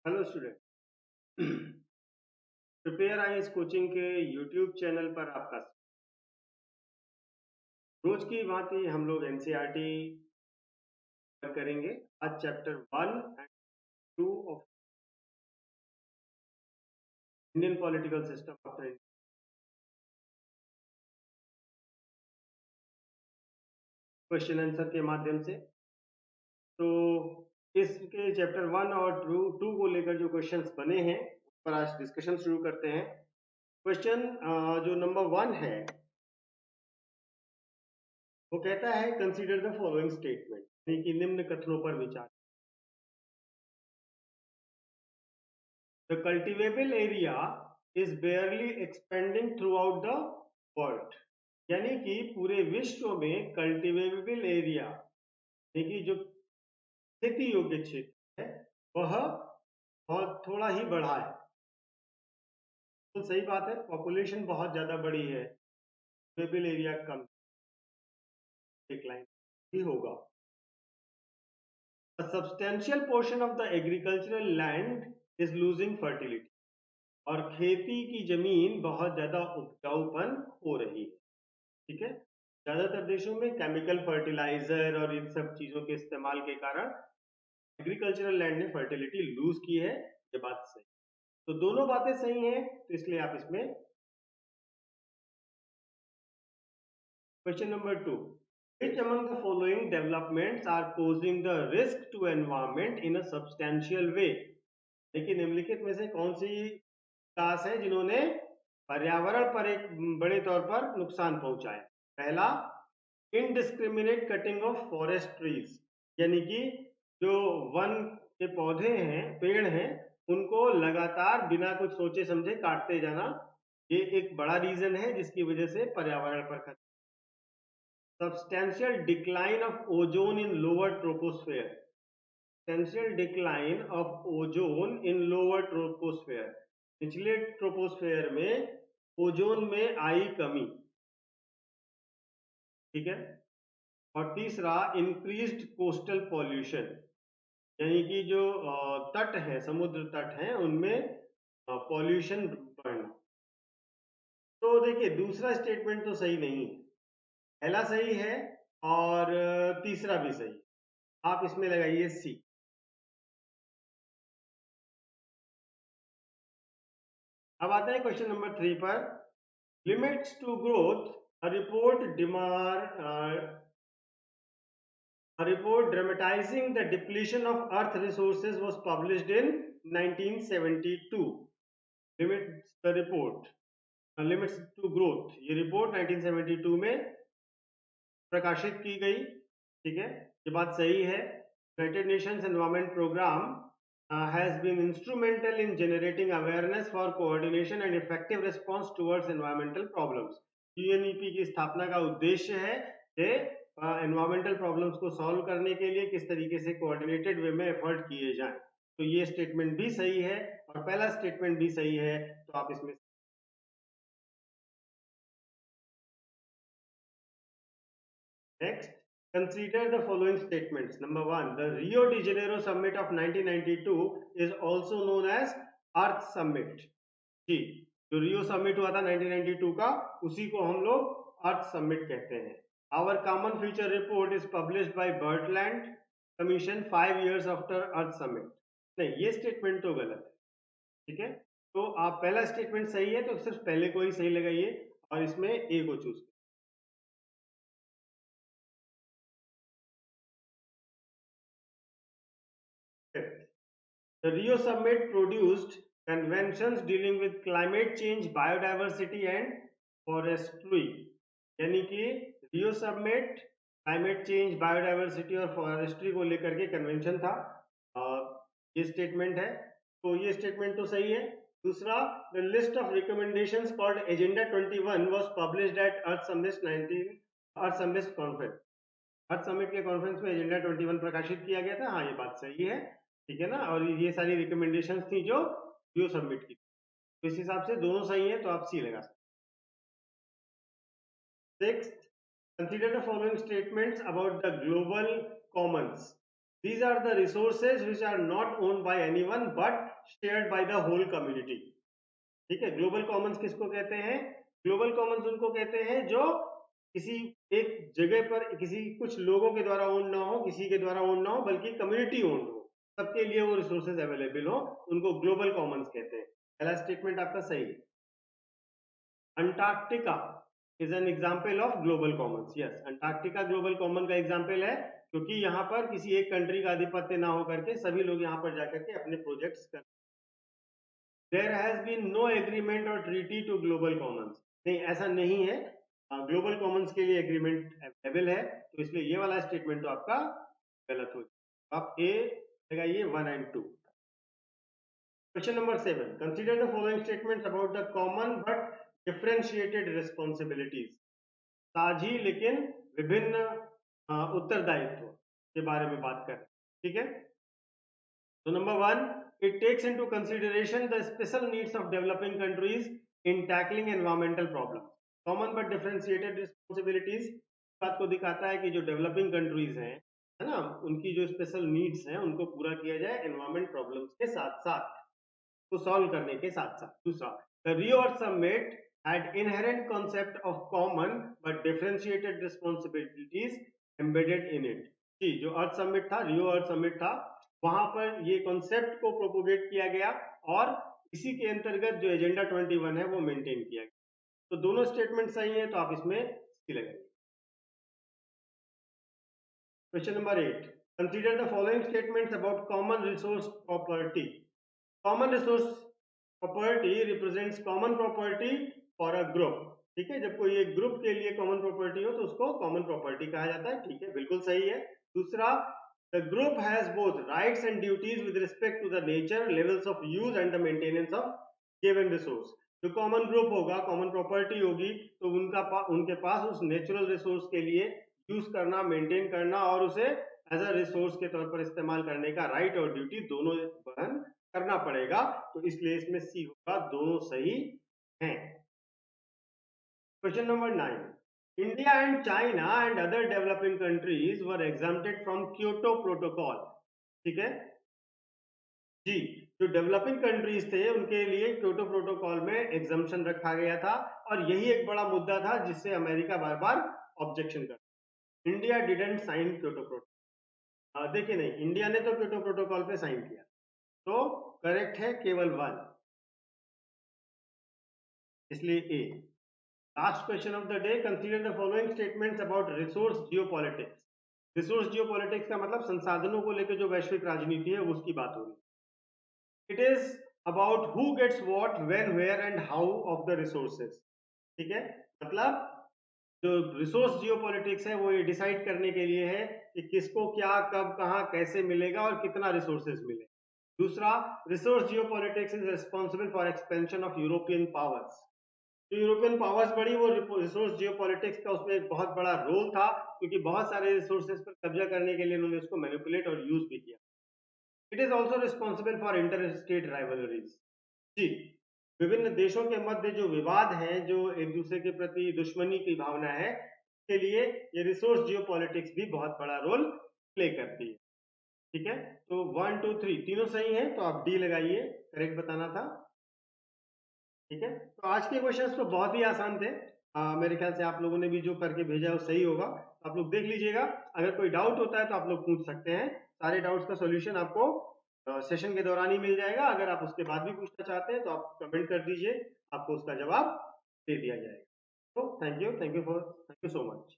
Hello student. Prepare IAS coaching के YouTube channel पर आपका रोज की भांति हम लोग एनसीईआरटी करेंगे। आज chapter 1 and 2 of Indian political system after question answer के माध्यम से। तो इसके चैप्टर 1 और 2 को लेकर जो क्वेश्चंस बने हैं उस पर आज डिस्कशन शुरू करते हैं। क्वेश्चन जो नंबर 1 है वो कहता है कंसीडर द फॉलोइंग स्टेटमेंट, यानी कि निम्न कथनों पर विचार। The cultivable area is barely expanding throughout the world, यानी कि पूरे विश्व में कल्टिवेबल एरिया यानी कि जो खेती योग्य क्षेत्र है वह बहुत थोड़ा ही बढ़ा है। तो सही बात है, पॉपुलेशन बहुत ज्यादा बड़ी है, कल्टिवेबल एरिया कम, डिक्लाइन ही होगा। A substantial portion of the agricultural land is losing fertility, और खेती की जमीन बहुत ज्यादा उपजाऊपन हो रही है। ठीक है, ज्यादातर देशों में केमिकल फर्टिलाइजर और इन सब चीजों के इस्तेमाल के कारण एग्रीकल्चरल लैंड ने फर्टिलिटी लूज की है। ये बात सही, तो दोनों बातें सही हैं, तो इसलिए आप इसमें question number 2, which among the following developments are posing the risk to environment in a substantial way, देखिए निम्नलिखित में से कौन सी विकास है जिन्होंने पर्यावरण पर एक बड़े तौर पर नुकसान पहुंचाए। पहला, indiscriminate cutting of forest trees, यानी कि जो वन के पौधे हैं, पेड़ हैं, उनको लगातार बिना कुछ सोचे समझे काटते जाना, ये एक बड़ा रीजन है जिसकी वजह से पर्यावरण पर खतरा। Substantial decline of ozone in lower troposphere, substantial decline of ozone in lower troposphere, निचले ट्रोपोस्फेयर में ओजोन में आई कमी। ठीक है, और तीसरा, इंक्रीज्ड कोस्टल पॉल्यूशन, यानी कि जो तट है, समुद्र तट है, उनमें पॉल्यूशन बढ़ना। तो देखिए दूसरा स्टेटमेंट तो सही नहीं है, पहला सही है और तीसरा भी सही। आप इसमें लगाइए सी। अब आते हैं क्वेश्चन नंबर 3 पर। Limits to growth, a report A report dramatizing the depletion of earth resources was published in 1972. Limits the report, Limits to growth, ये रिपोर्ट 1972 में प्रकाशित की गई। ठीक है, ये बात सही है। United Nations Environment Programme has been instrumental in generating awareness for coordination and effective response towards environmental problems. UNEP की स्थापना का उद्देश्य है कि एनवायरमेंटल प्रॉब्लम्स को सॉल्व करने के लिए किस तरीके से कोऑर्डिनेटेड वे में एफर्ट किए जाएं। तो ये स्टेटमेंट भी सही है और पहला स्टेटमेंट भी सही है, तो आप इसमें next consider the following statements. Number 1, the Rio de Janeiro summit of 1992 is also known as Earth Summit. जी, जो रियो समिट हुआ था 1992 का, उसी को हम लोग अर्थ समिट कहते हैं। Our common future report is published by Bertland Commission 5 years after Earth Summit. नहीं, ये स्टेटमेंट तो गलत है। ठीक है, तो आप पहला स्टेटमेंट सही है तो सिर्फ पहले को ही सही लगाइए और इसमें ए को choose. The Rio Summit produced conventions dealing with climate change, biodiversity and forestry, यानी कि Rio summit climate change, biodiversity और फॉरेस्ट्री को लेकर के कन्वेंशन था। ये स्टेटमेंट है, तो ये स्टेटमेंट तो सही है। दूसरा, the list of recommendations called Agenda 21 was published at Earth Summit conference. Earth Summit के कॉन्फ्रेंस में एजेंडा 21 प्रकाशित किया गया था। हाँ, ये बात सही है। ठीक है ना, और ये सारी रिकमेंडेशंस थी जो रियो समिट की, तो इस हिसाब से दोनों सही है, तो आप सी लगा सकते। Sixth, consider the following statements about the global commons. These are the resources which are not owned by anyone but shared by the whole community. ठीक है, ग्लोबल कॉमन्स किसको कहते हैं? ग्लोबल कॉमन्स उनको कहते हैं जो किसी एक जगह पर किसी कुछ लोगों के द्वारा ओन ना हो, किसी के द्वारा ओन ना हो, बल्कि कम्युनिटी ओन हो, सबके लिए वो रिसोर्सेज अवेलेबल हो, उनको ग्लोबल कॉमन्स कहते हैं। पहला स्टेटमेंट आपका सही है। Antarctica is an example of global Commons. Yes, Antarctica global common का एग्जाम्पल है, क्योंकि यहाँ पर किसी एक कंट्री का आधिपत्य ना होकर के सभी लोग यहाँ पर जाकर के अपने प्रोजेक्ट्स कर। There has been no agreement or treaty to global commons. नहीं, ऐसा नहीं है, ग्लोबल कॉमन्स के लिए एग्रीमेंट अवेलेबल है, तो इसलिए ये वाला स्टेटमेंट तो आपका गलत हो जाएगा। आप ए लगाइए 1 and 2। Question number 7, consider the following statements about the common but differentiated responsibilities. साझी लेकिन विभिन्न उत्तरदायित्व के बारे में बात कर रहे हैं, ठीक है। तो number 1, it takes into consideration the special needs of developing countries in tackling environmental problems. Common but differentiated responsibilities बात को दिखाता है कि जो डेवलपिंग कंट्रीज हैं, है ना, उनकी जो स्पेशल नीड्स हैं उनको पूरा किया जाए एनवायरमेंट प्रॉब्लम्स के साथ साथ, को सॉल्व करने के साथ साथ। दूसरा, the Rio earth summit had inherent concept of common but differentiated responsibilities embedded in it। जी, जो अर्थ समिट था, रियो अर्थ समिट था, वहां पर ये कॉन्सेप्ट को प्रोपोगेट किया गया और इसी के अंतर्गत जो एजेंडा 21 है वो मेंटेन किया गया। तो दोनों स्टेटमेंट सही है, तो आप इसमें सी लगाइए। Question number 8, consider the following statements about common resource property. Common resource property represents common property for a group. ठीक है, जब कोई एक ग्रुप के लिए कॉमन प्रॉपर्टी हो तो उसको कॉमन प्रॉपर्टी कहा जाता है। ठीक है, बिल्कुल सही है। दूसरा, the group has both rights and duties with respect to the nature, levels of use and the maintenance of given resource. जो कॉमन ग्रुप होगा, कॉमन प्रॉपर्टी होगी, तो उनके पास उस नेचुरल रिसोर्स के लिए यूज करना, मेंटेन करना और उसे एज अ रिसोर्स के तौर पर इस्तेमाल करने का राइट और ड्यूटी दोनों वहन करना पड़ेगा। तो इसलिए इसमें सी होगा, दोनों सही हैं। Question number 9, India and China and other developing countries were exempted from Kyoto protocol. ठीक है जी, जो डेवलपिंग कंट्रीज थे उनके लिए क्योटो प्रोटोकॉल में एग्जम्पशन रखा गया था और यही एक बड़ा मुद्दा था जिससे अमेरिका बार बार ऑब्जेक्शन कर। India didn't sign Kyoto Protocol. देखिए, नहीं, इंडिया ने तो क्योटो प्रोटोकॉल पे साइन किया, तो करेक्ट है केवल 1, इसलिए A. Last question of the day, consider the following statements about resource geopolitics. Resource geopolitics का मतलब संसाधनों को लेकर जो वैश्विक राजनीति है उसकी बात हो रही है। It is about who gets what, when, where and how of the resources. ठीक है, मतलब जो रिसोर्स जियोपॉलिटिक्स है वो ये डिसाइड करने के लिए है कि किसको क्या, कब, कहां, कैसे मिलेगा और कितना रिसोर्सेज मिले। दूसरा, resource geopolitics is responsible for expansion of European powers. जो यूरोपियन पावर्स बढ़ी वो रिसोर्स जियोपॉलिटिक्स का उसमें एक बहुत बड़ा रोल था, क्योंकि बहुत सारे रिसोर्सेज पर कब्जा करने के लिए उन्होंने उसको मैनिपुलेट और यूज भी किया। It is also responsible for inter state rivalries. जी, विभिन्न देशों के मध्य जो विवाद है, जो एक दूसरे के प्रति दुश्मनी की भावना है, के लिए ये रिसोर्स जियोपॉलिटिक्स भी बहुत बड़ा रोल प्ले करती है। ठीक है, तो 1 2 3 तीनों सही है, तो आप डी लगाइए, करेक्ट बताना था। ठीक है, तो आज के क्वेश्चंस तो बहुत ही आसान थे। मेरे ख्याल से आप लोगों ने भी जो करके भेजा है वो सही होगा, तो आप लोग देख लीजिएगा। अगर कोई डाउट होता है तो आप लोग पूछ सकते हैं। सारे डाउट्स का सॉल्यूशन आपको सेशन के दौरान ही मिल जाएगा। अगर आप उसके बाद भी पूछना चाहते हैं तो आप कमेंट कर दीजिए, आपको उसका जवाब दे दिया जाएगा। तो थैंक यू सो मच।